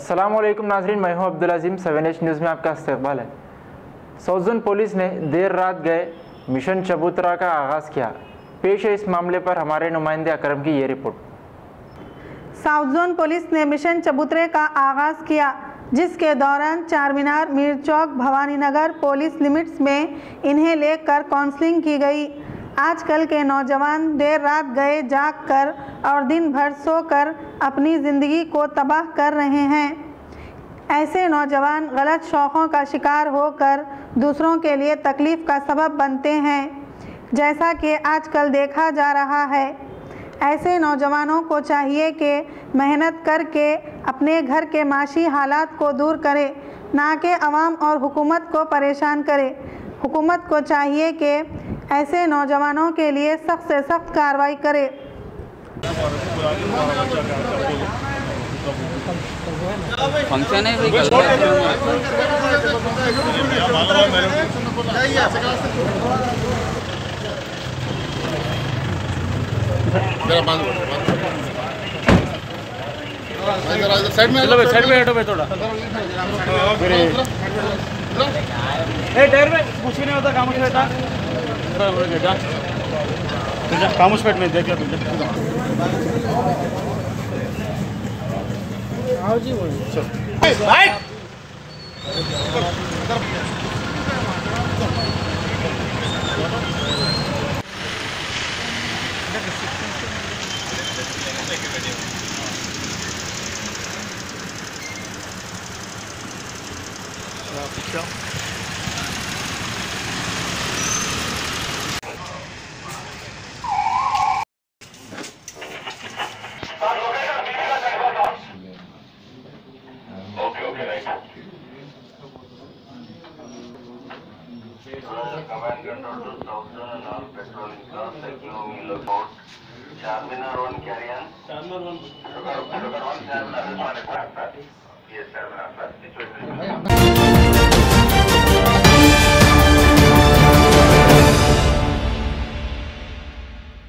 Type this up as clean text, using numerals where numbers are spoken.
अस्सलाम वालेकुम नाज़रीन, मैं हूं अब्दुल अजीम। 7H न्यूज़ में आपका इस्तकबाल है। साउथ जोन पुलिस ने देर रात गए मिशन चबूतरा का आगाज़ किया। पेश है इस मामले पर हमारे नुमाइंदे अकरम की ये रिपोर्ट। साउथ जोन पुलिस ने मिशन चबूतरे का आगाज़ किया, जिसके दौरान चार मीनार, मीर चौक, भवानी नगर पुलिस लिमिट्स में इन्हें लेकर काउंसलिंग की गई। आजकल के नौजवान देर रात गए जाग कर और दिन भर सोकर अपनी ज़िंदगी को तबाह कर रहे हैं। ऐसे नौजवान गलत शौक़ों का शिकार होकर दूसरों के लिए तकलीफ़ का सबब बनते हैं, जैसा कि आजकल देखा जा रहा है। ऐसे नौजवानों को चाहिए कि मेहनत करके अपने घर के माशी हालात को दूर करे, ना कि अवाम और हुकूमत को परेशान करे। हुकूमत को चाहिए कि ऐसे नौजवानों के लिए सख्त से सख्त कार्रवाई करे। फंक्शन है साइड में हटो भाई थोड़ा। टायर में कुछ नहीं होता, खामोश रहता। खामोश पेट में देख लो तुझे। आओ जी भाई Command control to South Zone and all patrolling cars, taking look out. Charminar 1 carry on. Charminar 1. Charminar 1, respond.